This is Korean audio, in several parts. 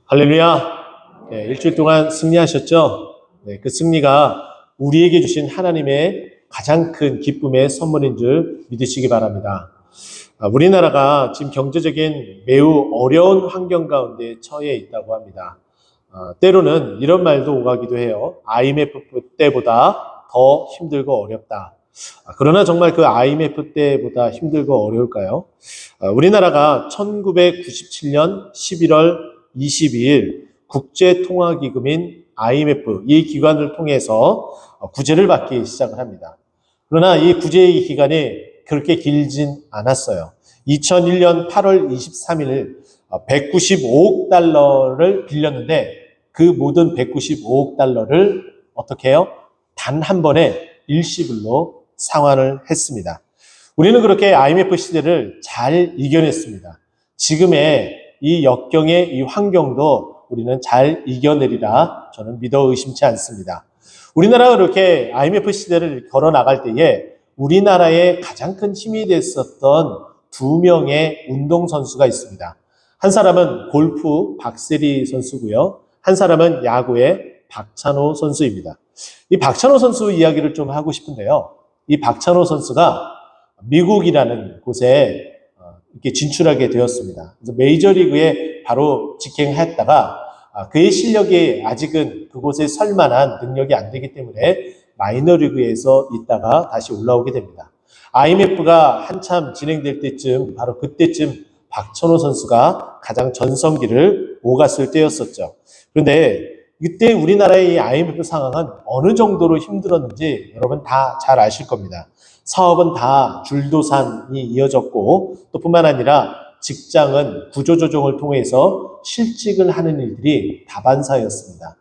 할렐루야. 네, 일주일 동안 승리하셨죠? 네, 그 승리가 우리에게 주신 하나님의 가장 큰 기쁨의 선물인 줄 믿으시기 바랍니다. 우리나라가 지금 경제적인 매우 어려운 환경 가운데 처해 있다고 합니다. 때로는 이런 말도 오가기도 해요. IMF 때보다 더 힘들고 어렵다. 그러나 정말 그 IMF 때보다 힘들고 어려울까요? 우리나라가 1997년 11월 22일 국제통화기금인 IMF 이 기관을 통해서 구제를 받기 시작을 합니다. 그러나 이 구제의 기간이 그렇게 길진 않았어요. 2001년 8월 23일 195억 달러를 빌렸는데 그 모든 195억 달러를 어떻게 해요? 단 한 번에 일시불로 상환을 했습니다. 우리는 그렇게 IMF 시대를 잘 이겨냈습니다. 지금의 이 역경의 이 환경도 우리는 잘 이겨내리라 저는 믿어 의심치 않습니다. 우리나라가 그렇게 IMF 시대를 걸어 나갈 때에 우리나라의 가장 큰 힘이 됐었던 두 명의 운동선수가 있습니다. 한 사람은 골프 박세리 선수고요. 한 사람은 야구의 박찬호 선수입니다. 이 박찬호 선수 이야기를 좀 하고 싶은데요. 이 박찬호 선수가 미국이라는 곳에 이렇게 진출하게 되었습니다. 그래서 메이저리그에 바로 직행했다가 그의 실력이 아직은 그곳에 설만한 능력이 안 되기 때문에 마이너리그에서 있다가 다시 올라오게 됩니다. IMF가 한참 진행될 때쯤 바로 그때쯤 박찬호 선수가 가장 전성기를 오갔을 때였었죠. 그런데 이때 우리나라의 IMF 상황은 어느 정도로 힘들었는지 여러분 다 잘 아실 겁니다. 사업은 다 줄도산이 이어졌고 또 뿐만 아니라 직장은 구조조정을 통해서 실직을 하는 일들이 다반사였습니다.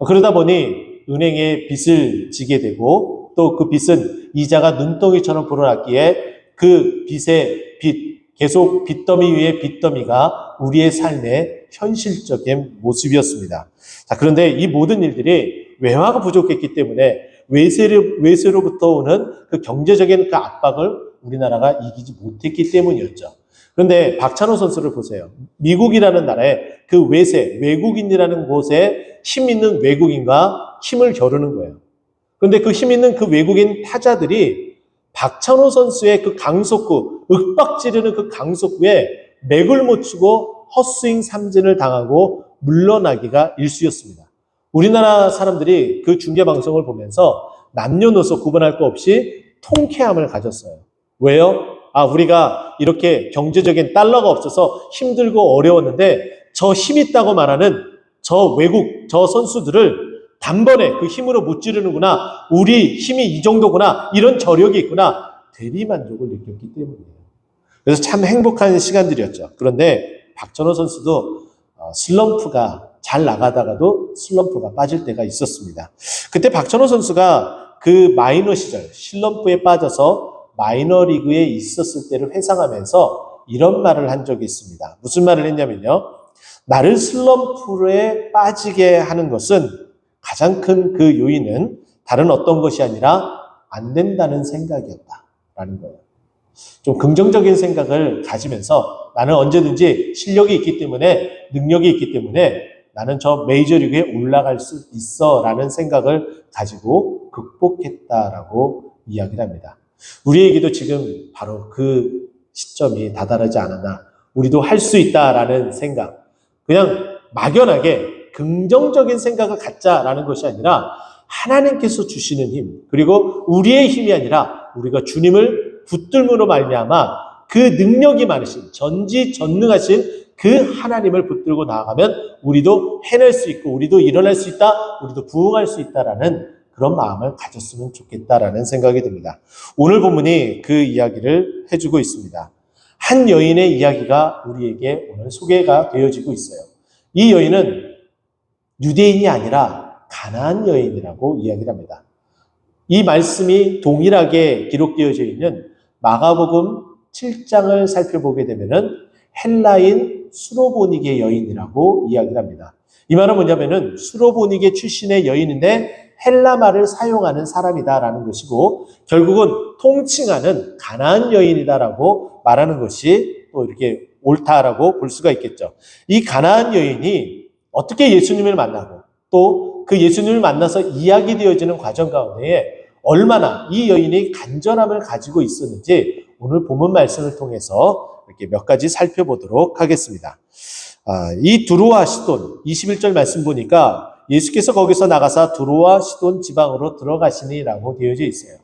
그러다 보니 은행에 빚을 지게 되고 또 그 빚은 이자가 눈덩이처럼 불어났기에 그 빚의 빚, 계속 빚더미 위에 빚더미가 우리의 삶의 현실적인 모습이었습니다. 자, 그런데 이 모든 일들이 외화가 부족했기 때문에 외세로부터 오는 그 경제적인 그 압박을 우리나라가 이기지 못했기 때문이었죠. 그런데 박찬호 선수를 보세요. 미국이라는 나라에 그 외국인이라는 곳에 힘 있는 외국인과 힘을 겨루는 거예요. 그런데 그 힘 있는 그 외국인 타자들이 박찬호 선수의 그 강속구, 윽박지르는 그 강속구에 맥을 못 추고 헛스윙 삼진을 당하고 물러나기가 일쑤였습니다. 우리나라 사람들이 그 중계방송을 보면서 남녀노소 구분할 거 없이 통쾌함을 가졌어요. 왜요? 우리가 이렇게 경제적인 달러가 없어서 힘들고 어려웠는데 저 힘 있다고 말하는 저 외국, 저 선수들을 단번에 그 힘으로 못 지르는구나. 우리 힘이 이 정도구나. 이런 저력이 있구나. 대리만족을 느꼈기 때문이에요. 그래서 참 행복한 시간들이었죠. 그런데 박찬호 선수도 슬럼프가 잘 나가다가도 슬럼프가 빠질 때가 있었습니다. 그때 박찬호 선수가 그 마이너 시절 슬럼프에 빠져서 마이너리그에 있었을 때를 회상하면서 이런 말을 한 적이 있습니다. 무슨 말을 했냐면요. 나를 슬럼프에 빠지게 하는 것은 가장 큰 그 요인은 다른 어떤 것이 아니라 안 된다는 생각이었다라는 거예요. 좀 긍정적인 생각을 가지면서 나는 언제든지 실력이 있기 때문에 능력이 있기 때문에 나는 저 메이저리그에 올라갈 수 있어 라는 생각을 가지고 극복했다라고 이야기를 합니다. 우리에게도 지금 바로 그 시점이 다다르지 않았나. 우리도 할 수 있다라는 생각. 그냥 막연하게 긍정적인 생각을 갖자라는 것이 아니라 하나님께서 주시는 힘, 그리고 우리의 힘이 아니라 우리가 주님을 붙들므로 말미암아 그 능력이 많으신 전지전능하신 그 하나님을 붙들고 나아가면 우리도 해낼 수 있고 우리도 일어날 수 있다, 우리도 부응할 수 있다라는 그런 마음을 가졌으면 좋겠다라는 생각이 듭니다. 오늘 본문이 그 이야기를 해주고 있습니다. 한 여인의 이야기가 우리에게 오늘 소개가 되어지고 있어요. 이 여인은 유대인이 아니라 가나안 여인이라고 이야기를 합니다. 이 말씀이 동일하게 기록되어져 있는 마가복음 7장을 살펴보게 되면은 헬라인 수로보니게 여인이라고 이야기를 합니다. 이 말은 뭐냐면은 수로보니게 출신의 여인인데 헬라말을 사용하는 사람이다라는 것이고 결국은 통칭하는 가나안 여인이다라고 말하는 것이 또 이렇게 옳다라고 볼 수가 있겠죠. 이 가나안 여인이 어떻게 예수님을 만나고 또 그 예수님을 만나서 이야기되어지는 과정 가운데에 얼마나 이 여인이 간절함을 가지고 있었는지 오늘 본문 말씀을 통해서 이렇게 몇 가지 살펴보도록 하겠습니다. 이 두로와 시돈 21절 말씀 보니까 예수께서 거기서 나가사 두로와 시돈 지방으로 들어가시니라고 되어져 있어요.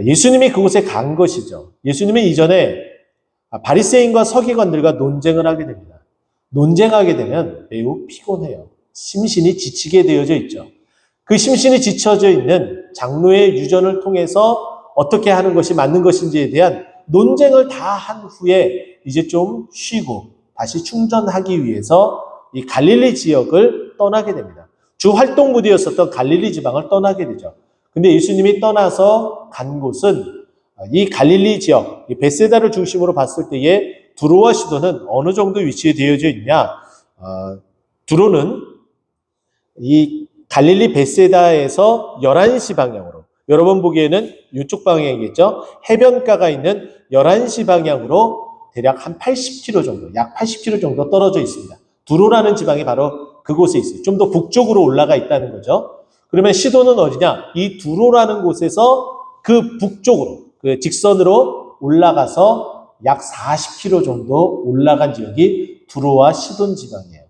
예수님이 그곳에 간 것이죠. 예수님이 이전에 바리새인과 서기관들과 논쟁을 하게 됩니다. 논쟁하게 되면 매우 피곤해요. 심신이 지치게 되어져 있죠. 그 심신이 지쳐져 있는 장로의 유전을 통해서 어떻게 하는 것이 맞는 것인지에 대한 논쟁을 다 한 후에 이제 좀 쉬고 다시 충전하기 위해서 이 갈릴리 지역을 떠나게 됩니다. 주 활동 무대였었던 갈릴리 지방을 떠나게 되죠. 근데 예수님이 떠나서 간 곳은 이 갈릴리 지역, 이 베세다를 중심으로 봤을 때의 두로와 시도는 어느 정도 위치에 되어져 있냐? 두로는 이 갈릴리 베세다에서 11시 방향으로, 여러분 보기에는 이쪽 방향이겠죠? 해변가가 있는 11시 방향으로 대략 한 80km 정도, 약 80km 정도 떨어져 있습니다. 두로라는 지방이 바로 그곳에 있어요. 좀 더 북쪽으로 올라가 있다는 거죠. 그러면 시도는 어디냐? 이 두로라는 곳에서 그 북쪽으로, 그 직선으로 올라가서 약 40km 정도 올라간 지역이 두로와 시돈 지방이에요.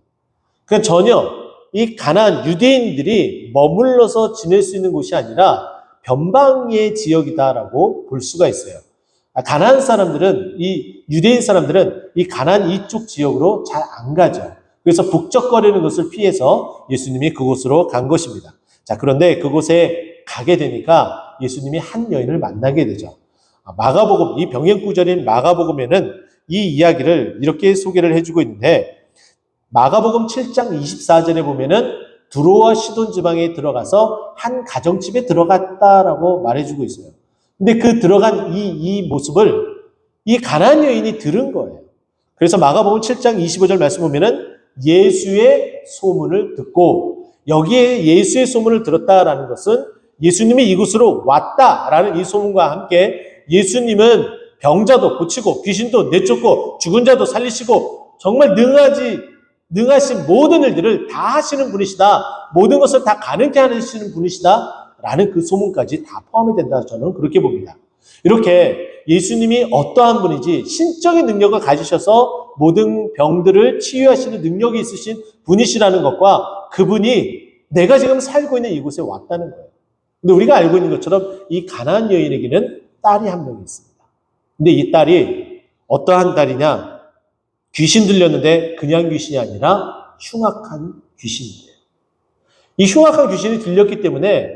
그러니까 전혀 이 가나안 유대인들이 머물러서 지낼 수 있는 곳이 아니라 변방의 지역이다라고 볼 수가 있어요. 가나안 사람들은, 이 유대인 사람들은 이 가나안 이쪽 지역으로 잘 안 가죠. 그래서 북적거리는 것을 피해서 예수님이 그곳으로 간 것입니다. 자, 그런데 그곳에 가게 되니까 예수님이 한 여인을 만나게 되죠. 마가복음, 이 병행구절인 마가복음에는 이 이야기를 이렇게 소개를 해주고 있는데, 마가복음 7장 24절에 보면은 두로와 시돈 지방에 들어가서 한 가정집에 들어갔다라고 말해주고 있어요. 근데 그 들어간 이 모습을 이 가나안 여인이 들은 거예요. 그래서 마가복음 7장 25절 말씀 보면은 예수의 소문을 듣고, 여기에 예수의 소문을 들었다라는 것은 예수님이 이곳으로 왔다라는 이 소문과 함께 예수님은 병자도 고치고 귀신도 내쫓고 죽은 자도 살리시고 정말 능하신 모든 일들을 다 하시는 분이시다. 모든 것을 다 가능케 하시는 분이시다. 라는 그 소문까지 다 포함이 된다. 저는 그렇게 봅니다. 이렇게 예수님이 어떠한 분인지 신적인 능력을 가지셔서 모든 병들을 치유하시는 능력이 있으신 분이시라는 것과 그분이 내가 지금 살고 있는 이곳에 왔다는 거예요. 근데 우리가 알고 있는 것처럼 이 가나안 여인에게는 딸이 한 명이 있습니다. 근데 이 딸이 어떠한 딸이냐? 귀신 들렸는데 그냥 귀신이 아니라 흉악한 귀신이에요. 이 흉악한 귀신이 들렸기 때문에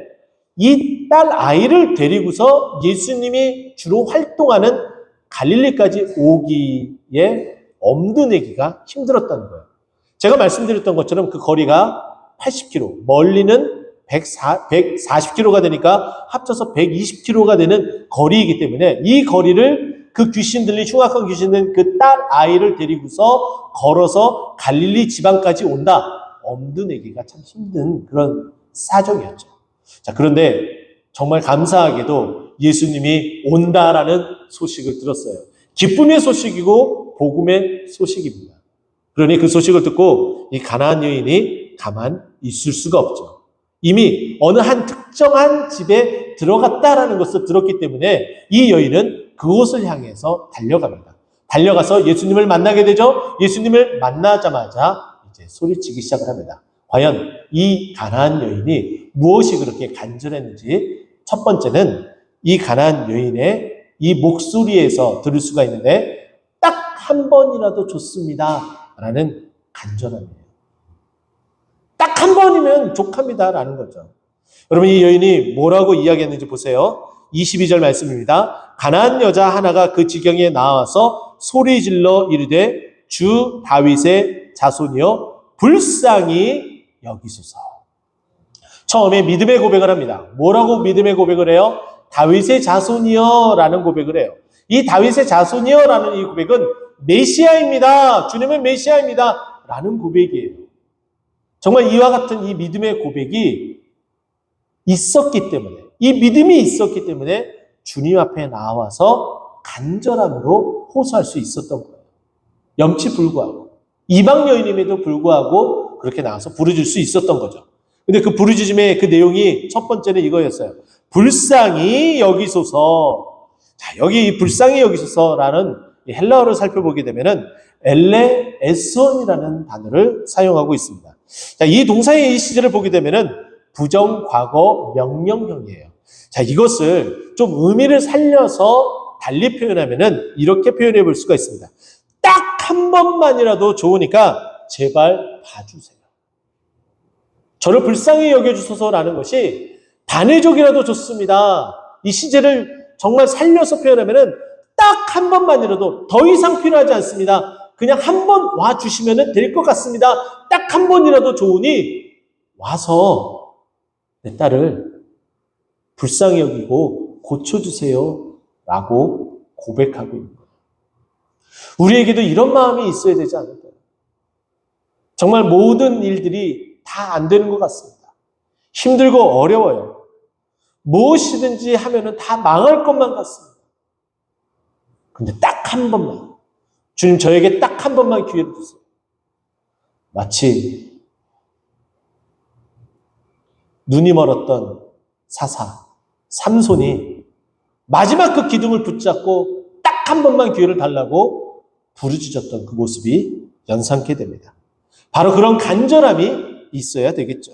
이 딸 아이를 데리고서 예수님이 주로 활동하는 갈릴리까지 오기에 엄두내기가 힘들었다는 거예요. 제가 말씀드렸던 것처럼 그 거리가 80km, 멀리는 140km가 되니까 합쳐서 120km가 되는 거리이기 때문에 이 거리를 그 귀신 들린 흉악한 귀신 든 그 딸 아이를 데리고서 걸어서 갈릴리 지방까지 온다. 엄두내기가 참 힘든 그런 사정이었죠. 자, 그런데 정말 감사하게도 예수님이 온다라는 소식을 들었어요. 기쁨의 소식이고 복음의 소식입니다. 그러니 그 소식을 듣고 이 가나안 여인이 가만 있을 수가 없죠. 이미 어느 한 특정한 집에 들어갔다라는 것을 들었기 때문에 이 여인은 그곳을 향해서 달려갑니다. 달려가서 예수님을 만나게 되죠. 예수님을 만나자마자 이제 소리치기 시작을 합니다. 과연 이 가나안 여인이 무엇이 그렇게 간절했는지, 첫 번째는 이 가나안 여인의 이 목소리에서 들을 수가 있는데 딱 한 번이라도 좋습니다 라는 간절함이에요. 딱 한 번이면 족합니다 라는 거죠. 여러분, 이 여인이 뭐라고 이야기했는지 보세요. 22절 말씀입니다. 가나안 여자 하나가 그 지경에 나와서 소리질러 이르되 주 다윗의 자손이여 불쌍히 여기소서. 처음에 믿음의 고백을 합니다. 뭐라고 믿음의 고백을 해요? 다윗의 자손이여 라는 고백을 해요. 이 다윗의 자손이여 라는 이 고백은 메시아입니다. 주님은 메시아입니다 라는 고백이에요. 정말 이와 같은 이 믿음의 고백이 있었기 때문에, 이 믿음이 있었기 때문에 주님 앞에 나와서 간절함으로 호소할 수 있었던 거예요. 염치불구하고, 이방 여인임에도 불구하고 그렇게 나와서 부르짖을 수 있었던 거죠. 근데 그 부르짖음의 그 내용이 첫 번째는 이거였어요. 불쌍히 여기소서. 자, 여기 이 불쌍히 여기소서라는 이 헬라어를 살펴보게 되면은 엘레 에스온이라는 단어를 사용하고 있습니다. 자, 이 동사의 이 시제를 보게 되면은 부정 과거 명령형이에요. 자, 이것을 좀 의미를 살려서 달리 표현하면은 이렇게 표현해 볼 수가 있습니다. 딱 한 번만이라도 좋으니까 제발 봐주세요. 저를 불쌍히 여겨주소서라는 것이 단회적이라도 좋습니다. 이 시제를 정말 살려서 표현하면은 딱 한 번만이라도 더 이상 필요하지 않습니다. 그냥 한 번 와주시면 될 것 같습니다. 딱 한 번이라도 좋으니 와서 내 딸을 불쌍히 여기고 고쳐주세요 라고 고백하고 있는 거예요. 우리에게도 이런 마음이 있어야 되지 않을까요? 정말 모든 일들이 다 안 되는 것 같습니다. 힘들고 어려워요. 무엇이든지 하면은 다 망할 것만 같습니다. 근데 딱 한 번만, 주님 저에게 딱 한 번만 기회를 주세요. 마치 눈이 멀었던 사사 삼손이 마지막 그 기둥을 붙잡고 딱 한 번만 기회를 달라고 부르짖었던 그 모습이 연상케 됩니다. 바로 그런 간절함이 있어야 되겠죠.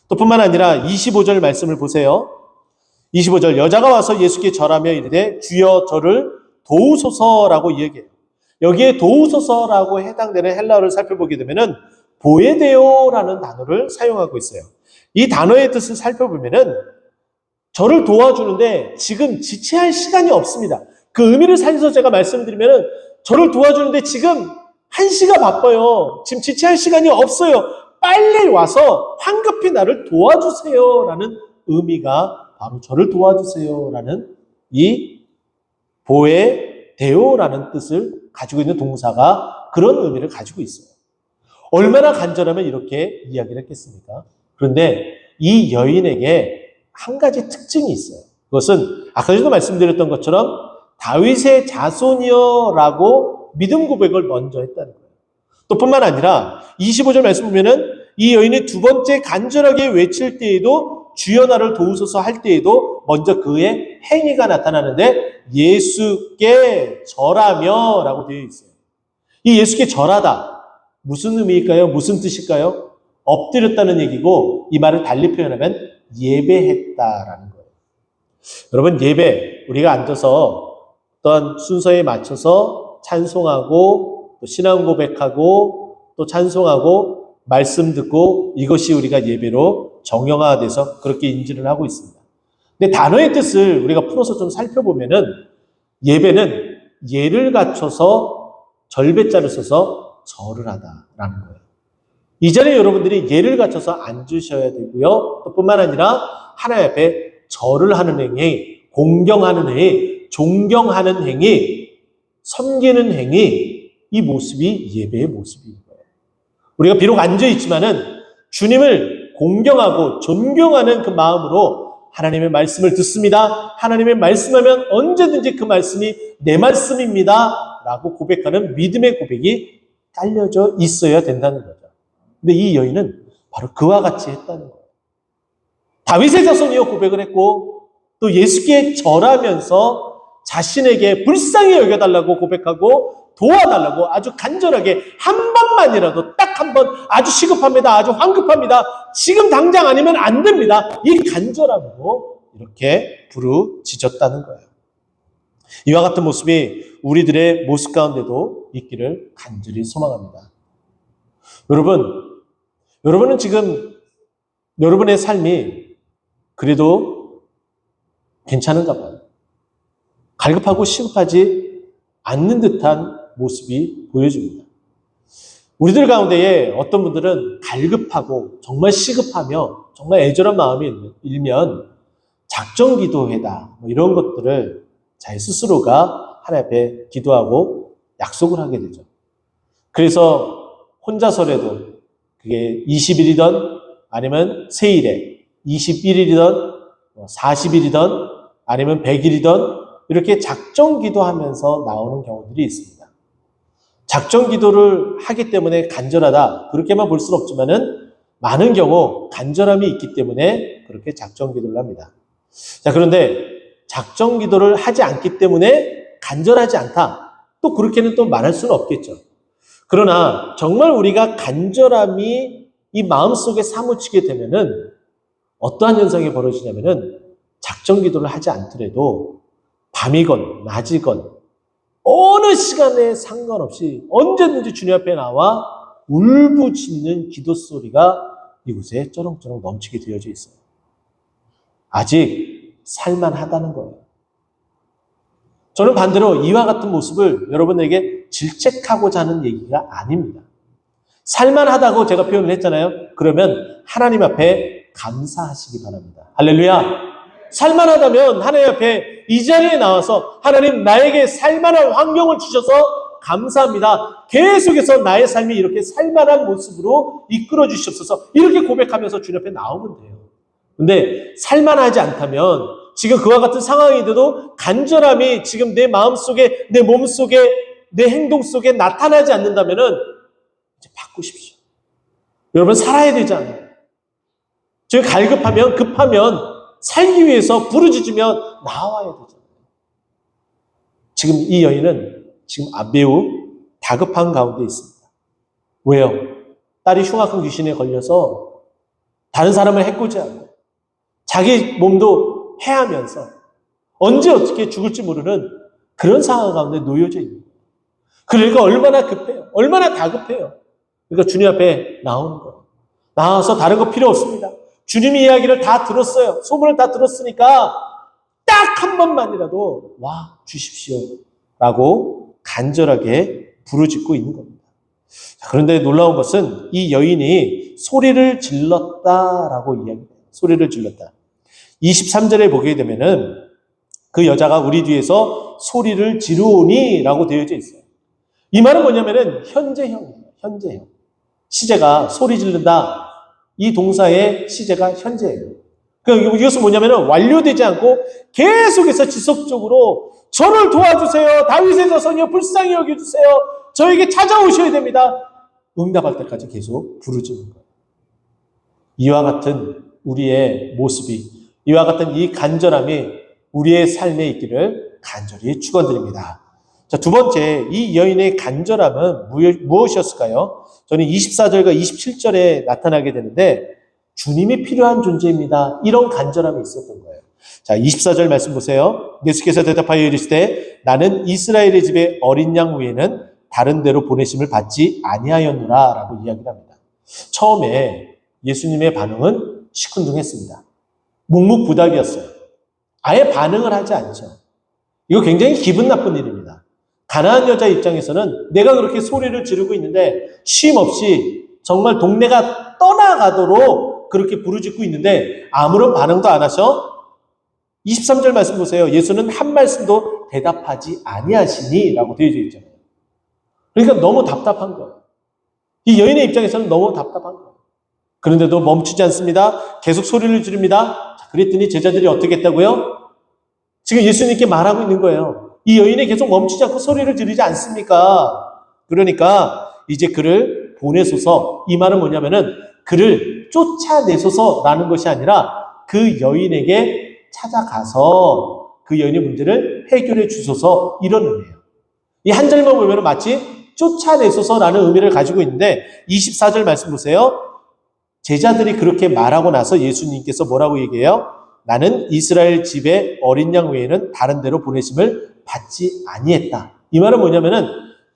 또 뿐만 아니라 25절 말씀을 보세요. 25절 여자가 와서 예수께 절하며 이르되 주여 저를 도우소서라고 이야기해요. 여기에 도우소서라고 해당되는 헬라어를 살펴보게 되면은 보에데오라는 단어를 사용하고 있어요. 이 단어의 뜻을 살펴보면은 저를 도와주는데 지금 지체할 시간이 없습니다. 그 의미를 살려서 제가 말씀드리면은 저를 도와주는데 지금 한시가 바빠요. 지금 지체할 시간이 없어요. 빨리 와서 황급히 나를 도와주세요라는 의미가 바로 저를 도와주세요라는 이 보에데오라는 뜻을 가지고 있는 동사가 그런 의미를 가지고 있어요. 얼마나 간절하면 이렇게 이야기를 했겠습니까? 그런데 이 여인에게 한 가지 특징이 있어요. 그것은 아까 전에도 말씀드렸던 것처럼 다윗의 자손이여라고 믿음 고백을 먼저 했다는 거예요. 또 뿐만 아니라 25절 말씀 보면은 이 여인이 두 번째 간절하게 외칠 때에도 주여 나를 도우소서 할 때에도 먼저 그의 행위가 나타나는데 예수께 절하며 라고 되어 있어요. 이 예수께 절하다. 무슨 의미일까요? 무슨 뜻일까요? 엎드렸다는 얘기고 이 말을 달리 표현하면 예배했다라는 거예요. 여러분 예배 우리가 앉아서 어떤 순서에 맞춰서 찬송하고 또 신앙 고백하고 또 찬송하고 말씀 듣고 이것이 우리가 예배로 정형화돼서 그렇게 인지를 하고 있습니다. 근데 단어의 뜻을 우리가 풀어서 좀 살펴보면은 예배는 예를 갖춰서 절배자를 써서 절을 하다라는 거예요. 이 자리에 여러분들이 예를 갖춰서 앉으셔야 되고요. 또 뿐만 아니라 하나님 앞에 절을 하는 행위, 공경하는 행위, 존경하는 행위, 섬기는 행위, 이 모습이 예배의 모습인 거예요. 우리가 비록 앉아있지만은 주님을 공경하고 존경하는 그 마음으로 하나님의 말씀을 듣습니다. 하나님의 말씀하면 언제든지 그 말씀이 내 말씀입니다. 라고 고백하는 믿음의 고백이 깔려져 있어야 된다는 거죠. 근데 이 여인은 바로 그와 같이 했다는 거예요. 다윗의 자손이여 고백을 했고 또 예수께 절하면서 자신에게 불쌍히 여겨달라고 고백하고 도와달라고 아주 간절하게 한 번만이라도 딱 한 번 아주 시급합니다. 아주 황급합니다. 지금 당장 아니면 안 됩니다. 이 간절함으로 이렇게 부르짖었다는 거예요. 이와 같은 모습이 우리들의 모습 가운데도 있기를 간절히 소망합니다. 여러분은 지금 여러분의 삶이 그래도 괜찮은가 봐요. 갈급하고 시급하지 않는 듯한 모습이 보여집니다. 우리들 가운데에 어떤 분들은 갈급하고 정말 시급하며 정말 애절한 마음이 일면 작정기도회다 이런 것들을 자기 스스로가 하나님 앞에 기도하고 약속을 하게 되죠. 그래서 혼자서라도 그게 20일이든 아니면 세일에 21일이든 40일이든 아니면 100일이든 이렇게 작정기도하면서 나오는 경우들이 있습니다. 작정 기도를 하기 때문에 간절하다. 그렇게만 볼 수는 없지만은 많은 경우 간절함이 있기 때문에 그렇게 작정 기도를 합니다. 자, 그런데 작정 기도를 하지 않기 때문에 간절하지 않다. 또 그렇게는 또 말할 수는 없겠죠. 그러나 정말 우리가 간절함이 이 마음속에 사무치게 되면은 어떠한 현상이 벌어지냐면은 작정 기도를 하지 않더라도 밤이건 낮이건 어느 시간에 상관없이 언제든지 주님 앞에 나와 울부짖는 기도 소리가 이곳에 쩌렁쩌렁 넘치게 되어져 있어요. 아직 살만하다는 거예요. 저는 반대로 이와 같은 모습을 여러분에게 질책하고자 하는 얘기가 아닙니다. 살만하다고 제가 표현을 했잖아요. 그러면 하나님 앞에 감사하시기 바랍니다. 할렐루야. 살만하다면 하나님 앞에 이 자리에 나와서 하나님 나에게 살만한 환경을 주셔서 감사합니다. 계속해서 나의 삶이 이렇게 살만한 모습으로 이끌어 주시옵소서. 이렇게 고백하면서 주님 앞에 나오면 돼요. 근데 살만하지 않다면 지금 그와 같은 상황이 돼도 간절함이 지금 내 마음속에 내 몸속에 내 행동 속에 나타나지 않는다면은 이제 바꾸십시오. 여러분 살아야 되잖아요. 지금 급하면 살기 위해서 부르짖으며 나와야 되잖아요. 지금 이 여인은 지금 매우 다급한 가운데 있습니다. 왜요? 딸이 흉악한 귀신에 걸려서 다른 사람을 해코지하고 자기 몸도 해하면서 언제 어떻게 죽을지 모르는 그런 상황 가운데 놓여져 있는 거예요. 그러니까 얼마나 급해요. 얼마나 다급해요. 그러니까 주님 앞에 나오는 거예요. 나와서 다른 거 필요 없습니다. 주님이 이야기를 다 들었어요. 소문을 다 들었으니까 딱 한 번만이라도 와 주십시오 라고 간절하게 부르짖고 있는 겁니다. 그런데 놀라운 것은 이 여인이 소리를 질렀다라고 이야기해요. 소리를 질렀다. 23절에 보게 되면은 그 여자가 우리 뒤에서 소리를 지르오니 라고 되어져 있어요. 이 말은 뭐냐면은 현재형이에요. 현재형. 시제가 소리 지른다. 이 동사의 시제가 현재예요. 이것은 뭐냐면은 완료되지 않고 계속해서 지속적으로 저를 도와주세요. 다윗의 자손이여 불쌍히 여겨주세요. 저에게 찾아오셔야 됩니다. 응답할 때까지 계속 부르짖는 거예요. 이와 같은 우리의 모습이, 이와 같은 이 간절함이 우리의 삶에 있기를 간절히 축원드립니다. 자, 두 번째, 이 여인의 간절함은 무엇이었을까요? 저는 24절과 27절에 나타나게 되는데 주님이 필요한 존재입니다. 이런 간절함이 있었던 거예요. 자, 24절 말씀 보세요. 예수께서 대답하여 이르시되 나는 이스라엘의 집에 어린 양 외에는 다른 데로 보내심을 받지 아니하였노라 라고 이야기를 합니다. 처음에 예수님의 반응은 시큰둥했습니다. 묵묵부답이었어요. 아예 반응을 하지 않죠. 이거 굉장히 기분 나쁜 일입니다. 가난한 여자 입장에서는 내가 그렇게 소리를 지르고 있는데 쉼 없이 정말 동네가 떠나가도록 그렇게 부르짖고 있는데 아무런 반응도 안 하셔? 23절 말씀 보세요. 예수는 한 말씀도 대답하지 아니하시니 라고 되어져 있잖아요. 그러니까 너무 답답한 거예요. 이 여인의 입장에서는 너무 답답한 거예요. 그런데도 멈추지 않습니다. 계속 소리를 지릅니다. 자, 그랬더니 제자들이 어떻게 했다고요? 지금 예수님께 말하고 있는 거예요. 이 여인이 계속 멈추지 않고 소리를 지르지 않습니까? 그러니까 이제 그를 보내소서. 이 말은 뭐냐면은 그를 쫓아내소서라는 것이 아니라 그 여인에게 찾아가서 그 여인의 문제를 해결해 주소서 이런 의미예요. 이 한 절만 보면 마치 쫓아내소서라는 의미를 가지고 있는데 24절 말씀 보세요. 제자들이 그렇게 말하고 나서 예수님께서 뭐라고 얘기해요? 나는 이스라엘 집에 어린 양 외에는 다른 데로 보내심을 받지 아니했다. 이 말은 뭐냐면은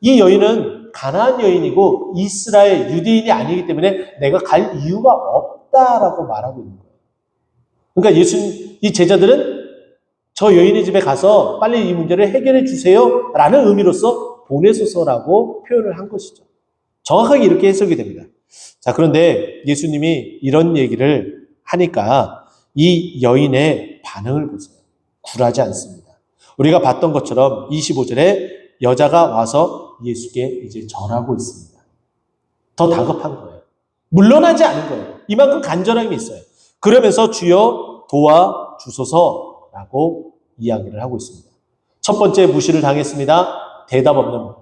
이 여인은 가나안 여인이고 이스라엘 유대인이 아니기 때문에 내가 갈 이유가 없다라고 말하고 있는 거예요. 그러니까 이 제자들은 저 여인의 집에 가서 빨리 이 문제를 해결해 주세요 라는 의미로서 보내소서라고 표현을 한 것이죠. 정확하게 이렇게 해석이 됩니다. 자, 그런데 예수님이 이런 얘기를 하니까 이 여인의 반응을 보세요. 굴하지 않습니다. 우리가 봤던 것처럼 25절에 여자가 와서 예수께 이제 절하고 있습니다. 더 다급한 거예요. 물러나지 않은 거예요. 이만큼 간절함이 있어요. 그러면서 주여 도와주소서라고 이야기를 하고 있습니다. 첫 번째 무시를 당했습니다. 대답 없는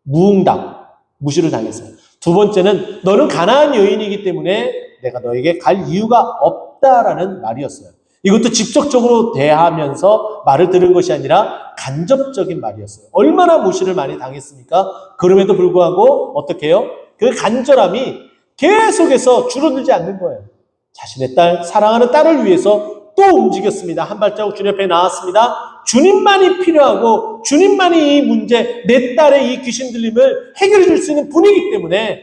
무응답, 무시를 당했어요. 두 번째는 너는 가나안 여인이기 때문에 내가 너에게 갈 이유가 없다라는 말이었어요. 이것도 직접적으로 대하면서 말을 들은 것이 아니라 간접적인 말이었어요. 얼마나 무시를 많이 당했습니까? 그럼에도 불구하고 어떻게 해요? 그 간절함이 계속해서 줄어들지 않는 거예요. 자신의 딸, 사랑하는 딸을 위해서 또 움직였습니다. 한 발자국 주님 앞에 나왔습니다. 주님만이 필요하고 주님만이 이 문제, 내 딸의 이 귀신 들림을 해결해 줄 수 있는 분이기 때문에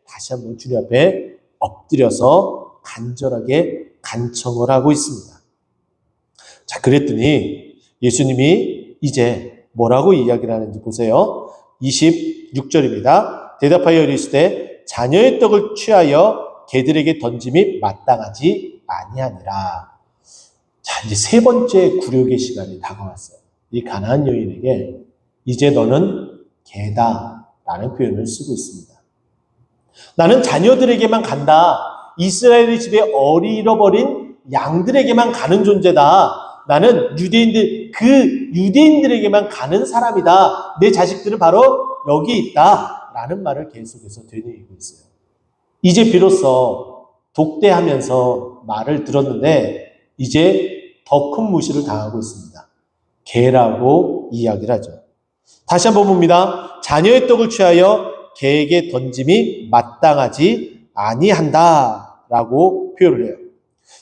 다시 한번 주님 앞에 엎드려서 간절하게 간청을 하고 있습니다. 자, 그랬더니 예수님이 이제 뭐라고 이야기를 하는지 보세요. 26절입니다. 대답하여 이르시되 자녀의 떡을 취하여 개들에게 던짐이 마땅하지 아니하니라. 자, 이제 세 번째 굴욕의 시간이 다가왔어요. 이 가나안 여인에게 이제 너는 개다라는 표현을 쓰고 있습니다. 나는 자녀들에게만 간다. 이스라엘의 집에 어리러버린 양들에게만 가는 존재다. 나는 유대인들에게만 가는 사람이다. 내 자식들은 바로 여기 있다. 라는 말을 계속해서 되뇌이고 있어요. 이제 비로소 독대하면서 말을 들었는데 이제 더 큰 무시를 당하고 있습니다. 개라고 이야기를 하죠. 다시 한번 봅니다. 자녀의 떡을 취하여 개에게 던짐이 마땅하지 아니한다 라고 표현을 해요.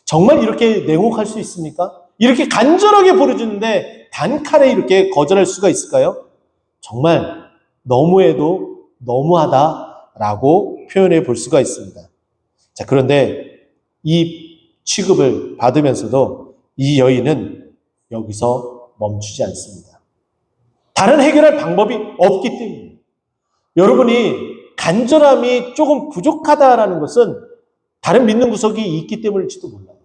정말 이렇게 냉혹할 수 있습니까? 이렇게 간절하게 부르짖는데 단칼에 이렇게 거절할 수가 있을까요? 정말 너무해도 너무하다라고 표현해 볼 수가 있습니다. 자, 그런데 이 취급을 받으면서도 이 여인은 여기서 멈추지 않습니다. 다른 해결할 방법이 없기 때문에. 여러분이 간절함이 조금 부족하다라는 것은 다른 믿는 구석이 있기 때문일지도 몰라요.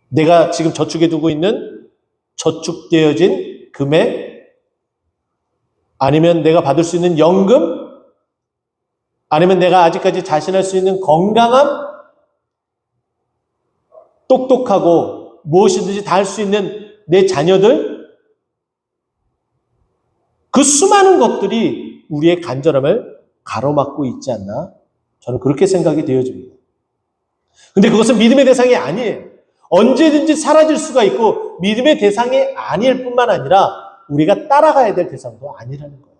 내가 지금 저축해 두고 있는 저축되어진 금액, 아니면 내가 받을 수 있는 연금, 아니면 내가 아직까지 자신할 수 있는 건강함, 똑똑하고 무엇이든지 다 할 수 있는 내 자녀들, 그 수많은 것들이 우리의 간절함을 가로막고 있지 않나? 저는 그렇게 생각이 되어집니다. 근데 그것은 믿음의 대상이 아니에요. 언제든지 사라질 수가 있고 믿음의 대상이 아닐 뿐만 아니라 우리가 따라가야 될 대상도 아니라는 거예요.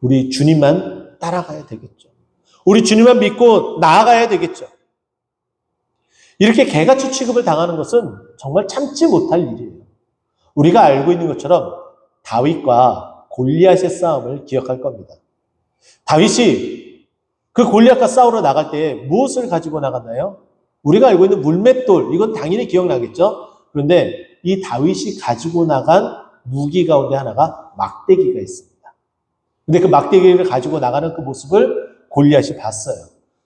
우리 주님만 따라가야 되겠죠. 우리 주님만 믿고 나아가야 되겠죠. 이렇게 개같이 취급을 당하는 것은 정말 참지 못할 일이에요. 우리가 알고 있는 것처럼 다윗과 골리앗의 싸움을 기억할 겁니다. 다윗이 그 골리앗과 싸우러 나갈 때 무엇을 가지고 나갔나요? 우리가 알고 있는 물맷돌, 이건 당연히 기억나겠죠? 그런데 이 다윗이 가지고 나간 무기 가운데 하나가 막대기가 있습니다. 근데 그 막대기를 가지고 나가는 그 모습을 골리앗이 봤어요.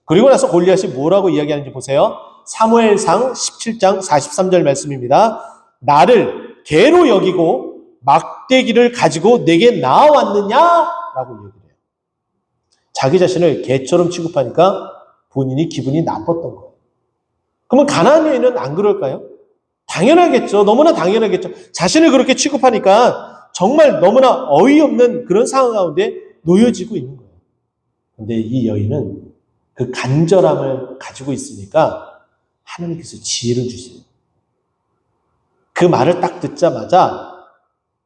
그리고 나서 골리앗이 뭐라고 이야기하는지 보세요. 사무엘상 17장 43절 말씀입니다. 나를 개로 여기고 막대기를 가지고 내게 나와왔느냐? 라고 얘기해요. 자기 자신을 개처럼 취급하니까 본인이 기분이 나빴던 거예요. 그러면 가나안 여인은 안 그럴까요? 당연하겠죠. 너무나 당연하겠죠. 자신을 그렇게 취급하니까 정말 너무나 어이없는 그런 상황 가운데 놓여지고 있는 거예요. 근데 이 여인은 그 간절함을 가지고 있으니까 하나님께서 지혜를 주세요. 그 말을 딱 듣자마자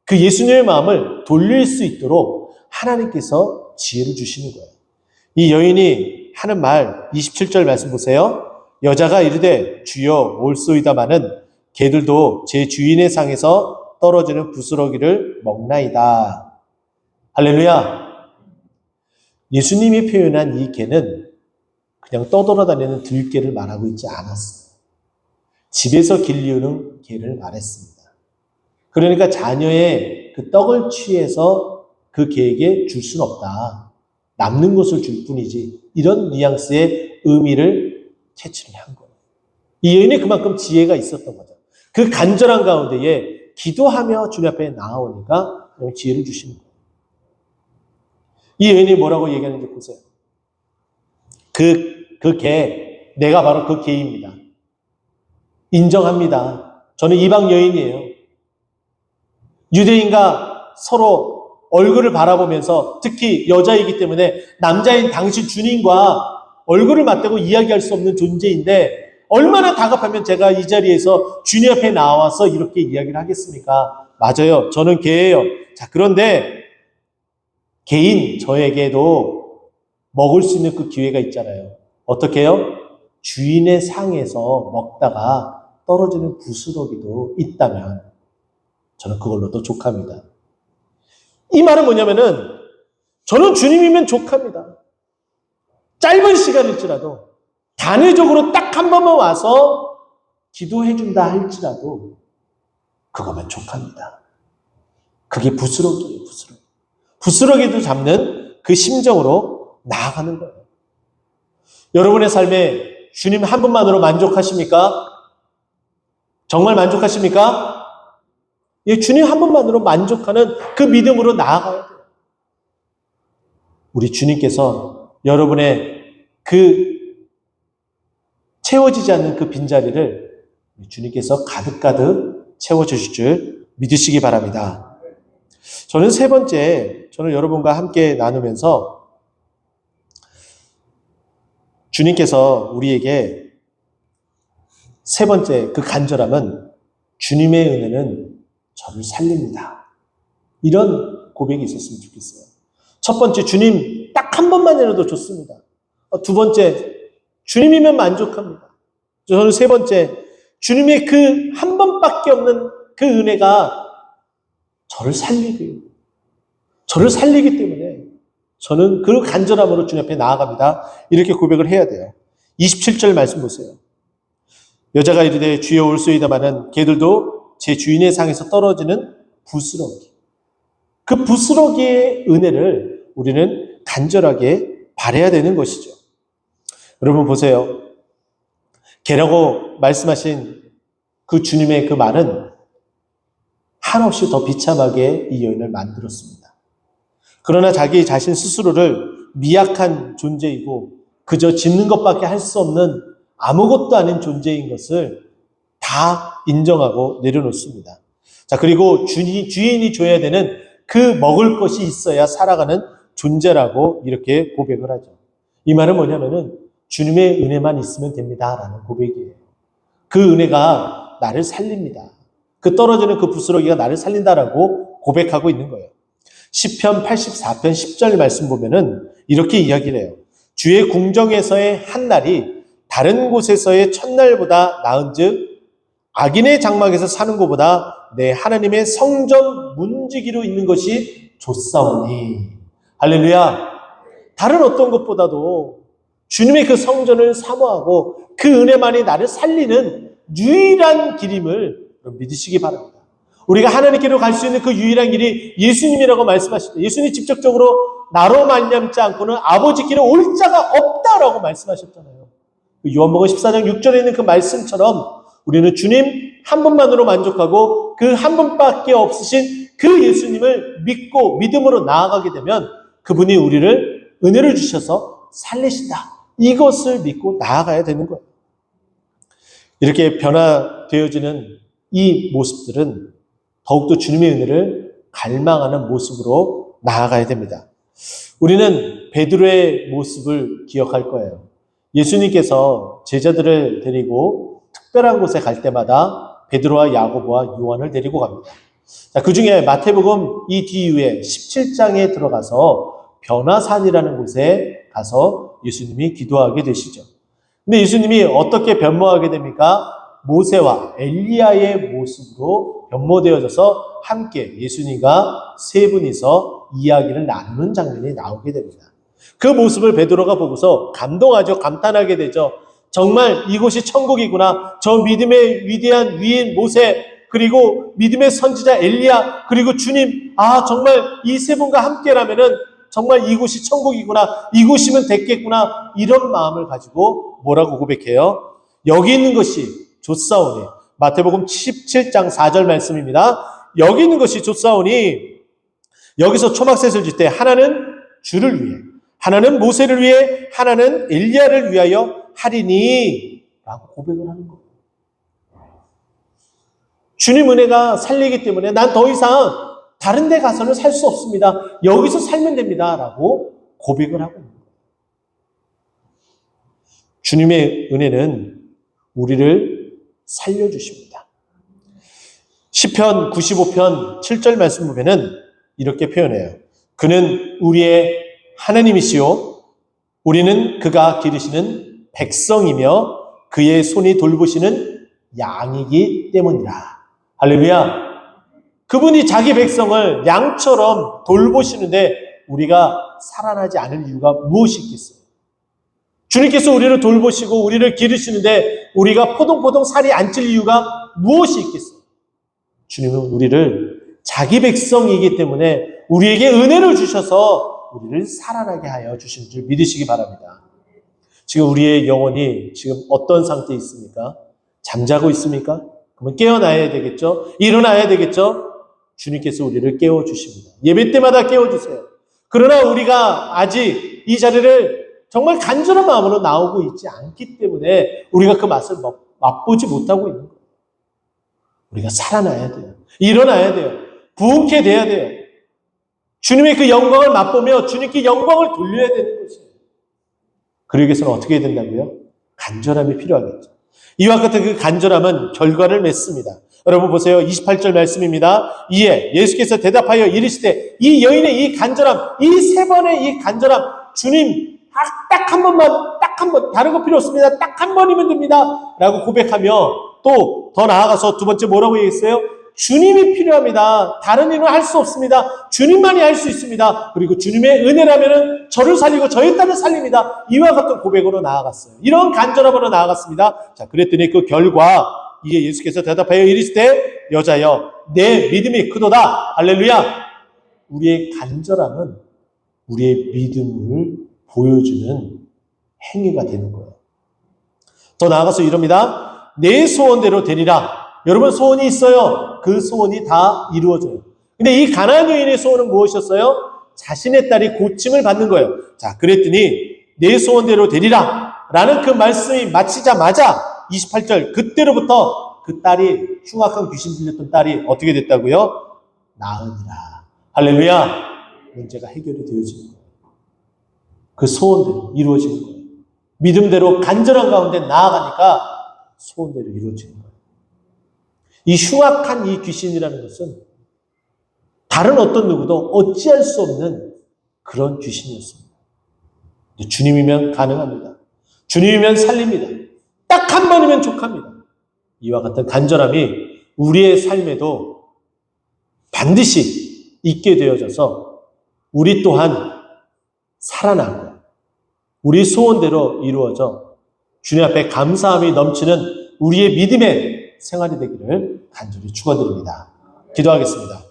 그 예수님의 마음을 돌릴 수 있도록 하나님께서 지혜를 주시는 거예요. 이 여인이 하는 말 27절 말씀 보세요. 여자가 이르되 주여 올소이다마는 개들도 제 주인의 상에서 떨어지는 부스러기를 먹나이다. 할렐루야. 예수님이 표현한 이 개는 그냥 떠돌아다니는 들개를 말하고 있지 않았어요. 집에서 길리우는 개를 말했습니다. 그러니까 자녀의 그 떡을 취해서 그 개에게 줄 수는 없다. 남는 것을 줄 뿐이지. 이런 뉘앙스의 의미를 캐치를 한 거예요. 이 여인이 그만큼 지혜가 있었던 거죠. 그 간절한 가운데에 기도하며 주님 앞에 나아오니까 지혜를 주시는 거예요. 이 여인이 뭐라고 얘기하는지 보세요. 그 개, 내가 바로 그 개입니다. 인정합니다. 저는 이방 여인이에요. 유대인과 서로 얼굴을 바라보면서, 특히 여자이기 때문에 남자인 당신 주님과 얼굴을 맞대고 이야기할 수 없는 존재인데 얼마나 다급하면 제가 이 자리에서 주님 앞에 나와서 이렇게 이야기를 하겠습니까? 맞아요. 저는 개예요. 자, 그런데 개인 저에게도 먹을 수 있는 그 기회가 있잖아요. 어떻게 해요? 주인의 상에서 먹다가 떨어지는 부스러기도 있다면 저는 그걸로도 족합니다. 이 말은 뭐냐면은 저는 주님이면 족합니다. 짧은 시간일지라도 단회적으로 딱 한 번만 와서 기도해준다 할지라도 그거면 족합니다. 그게 부스러기예요, 부스러기. 부스러기도 잡는 그 심정으로 나아가는 거예요. 여러분의 삶에 주님 한 분만으로 만족하십니까? 정말 만족하십니까? 예, 주님 한 분만으로 만족하는 그 믿음으로 나아가야 돼요. 우리 주님께서 여러분의 그 채워지지 않는 그 빈자리를 주님께서 가득가득 채워주실 줄 믿으시기 바랍니다. 저는 세 번째, 저는 여러분과 함께 나누면서 주님께서 우리에게 세 번째 그 간절함은 주님의 은혜는 저를 살립니다. 이런 고백이 있었으면 좋겠어요. 첫 번째, 주님 딱 한 번만이라도 좋습니다. 두 번째, 주님이면 만족합니다. 저는 세 번째, 주님의 그 한 번밖에 없는 그 은혜가 저를 살리기 때문에 저는 그 간절함으로 주님 앞에 나아갑니다. 이렇게 고백을 해야 돼요. 27절 말씀 보세요. 여자가 이르되 주여 올소이다마는 개들도 제 주인의 상에서 떨어지는 부스러기. 그 부스러기의 은혜를 우리는 간절하게 바라야 되는 것이죠. 여러분 보세요. 개라고 말씀하신 그 주님의 그 말은 한없이 더 비참하게 이 여인을 만들었습니다. 그러나 자기 자신 스스로를 미약한 존재이고 그저 짖는 것밖에 할 수 없는 아무것도 아닌 존재인 것을 다 인정하고 내려놓습니다. 자, 그리고 주인이 줘야 되는 그 먹을 것이 있어야 살아가는 존재라고 이렇게 고백을 하죠. 이 말은 뭐냐면은 주님의 은혜만 있으면 됩니다라는 고백이에요. 그 은혜가 나를 살립니다. 그 떨어지는 그 부스러기가 나를 살린다라고 고백하고 있는 거예요. 시편 84편 10절 말씀 보면은 이렇게 이야기를 해요. 주의 궁정에서의 한 날이 다른 곳에서의 첫날보다 나은즉 악인의 장막에서 사는 것보다 내 하나님의 성전 문지기로 있는 것이 좋사오니. 할렐루야. 다른 어떤 것보다도 주님의 그 성전을 사모하고 그 은혜만이 나를 살리는 유일한 길임을 믿으시기 바랍니다. 우리가 하나님께로 갈 수 있는 그 유일한 길이 예수님이라고 말씀하셨다. 예수님이 직접적으로 나로 말미암지 않고는 아버지께로 올 자가 없다라고 말씀하셨잖아요. 요한복음 14장 6절에 있는 그 말씀처럼 우리는 주님 한 분만으로 만족하고 그 한 분밖에 없으신 그 예수님을 믿고 믿음으로 나아가게 되면 그분이 우리를 은혜를 주셔서 살리신다. 이것을 믿고 나아가야 되는 거예요. 이렇게 변화되어지는 이 모습들은 더욱더 주님의 은혜를 갈망하는 모습으로 나아가야 됩니다. 우리는 베드로의 모습을 기억할 거예요. 예수님께서 제자들을 데리고 특별한 곳에 갈 때마다 베드로와 야고보와 요한을 데리고 갑니다. 자, 그 중에 마태복음 이 뒤이후에 17장에 들어가서 변화산이라는 곳에 가서 예수님이 기도하게 되시죠. 근데 예수님이 어떻게 변모하게 됩니까? 모세와 엘리야의 모습으로 변모되어져서 함께 예수님과 세 분이서 이야기를 나누는 장면이 나오게 됩니다. 그 모습을 베드로가 보고서 감동하죠. 감탄하게 되죠. 정말 이곳이 천국이구나. 저 믿음의 위대한 위인 모세, 그리고 믿음의 선지자 엘리야, 그리고 주님, 정말 이 세 분과 함께라면은 정말 이곳이 천국이구나. 이곳이면 됐겠구나. 이런 마음을 가지고 뭐라고 고백해요? 여기 있는 것이 좋사오니. 마태복음 17장 4절 말씀입니다. 여기 있는 것이 좋사오니. 여기서 초막셋을 질 때 하나는 주를 위해, 하나는 모세를 위해, 하나는 엘리야를 위하여 하리니 라고 고백을 하는 거예요. 주님 은혜가 살리기 때문에 난 더 이상 다른 데 가서는 살 수 없습니다. 여기서 살면 됩니다. 라고 고백을 하고 있는 거예요. 주님의 은혜는 우리를 살려주십니다. 시편 95편 7절 말씀 보면은 이렇게 표현해요. 그는 우리의 하나님이시요 우리는 그가 기르시는 백성이며 그의 손이 돌보시는 양이기 때문이라. 할렐루야. 그분이 자기 백성을 양처럼 돌보시는데 우리가 살아나지 않을 이유가 무엇이 있겠어요? 주님께서 우리를 돌보시고 우리를 기르시는데 우리가 포동포동 살이 안 찔 이유가 무엇이 있겠어요? 주님은 우리를 자기 백성이기 때문에 우리에게 은혜를 주셔서 우리를 살아나게 하여 주신 줄 믿으시기 바랍니다. 지금 우리의 영혼이 지금 어떤 상태에 있습니까? 잠자고 있습니까? 그러면 깨어나야 되겠죠? 일어나야 되겠죠? 주님께서 우리를 깨워주십니다. 예배 때마다 깨워주세요. 그러나 우리가 아직 이 자리를 정말 간절한 마음으로 나오고 있지 않기 때문에 우리가 그 맛을 맛보지 못하고 있는 거예요. 우리가 살아나야 돼요. 일어나야 돼요. 부흥케 돼야 돼요. 주님의 그 영광을 맛보며 주님께 영광을 돌려야 되는 것이에요. 그러기 위해서는 어떻게 해야 된다고요? 간절함이 필요하겠죠. 이와 같은 그 간절함은 결과를 맺습니다. 여러분 보세요. 28절 말씀입니다. 이에 예수께서 대답하여 이르시되 이 여인의 이 간절함, 이 세 번의 이 간절함, 주님 딱 한 번만, 딱 한 번, 다른 거 필요 없습니다. 딱 한 번이면 됩니다. 라고 고백하며 또 더 나아가서 두 번째 뭐라고 얘기했어요? 주님이 필요합니다. 다른 일은 할 수 없습니다. 주님만이 할 수 있습니다. 그리고 주님의 은혜라면은 저를 살리고 저의 딸을 살립니다. 이와 같은 고백으로 나아갔어요. 이런 간절함으로 나아갔습니다. 자, 그랬더니 그 결과 이에 예수께서 대답하여 이르시되 여자여 내 믿음이 크도다. 할렐루야. 우리의 간절함은 우리의 믿음을 보여주는 행위가 되는 거예요. 더 나아가서 이럽니다. 내 소원대로 되리라. 여러분 소원이 있어요. 그 소원이 다 이루어져요. 근데 이 가나안 여인의 소원은 무엇이었어요? 자신의 딸이 고침을 받는 거예요. 자, 그랬더니 내 소원대로 되리라 라는 그 말씀이 마치자마자 28절 그때로부터 그 딸이 흉악한 귀신 들렸던 딸이 어떻게 됐다고요? 나으니라. 할렐루야. 문제가 해결이 되어지는 거예요. 그 소원대로 이루어지는 거예요. 믿음대로 간절한 가운데 나아가니까 소원대로 이루어지는 거예요. 이 흉악한 이 귀신이라는 것은 다른 어떤 누구도 어찌할 수 없는 그런 귀신이었습니다. 주님이면 가능합니다. 주님이면 살립니다. 딱 한 번이면 족합니다. 이와 같은 간절함이 우리의 삶에도 반드시 있게 되어져서 우리 또한 살아나고 우리 소원대로 이루어져 주님 앞에 감사함이 넘치는 우리의 믿음의 생활이 되기를 간절히 축원드립니다. 기도하겠습니다.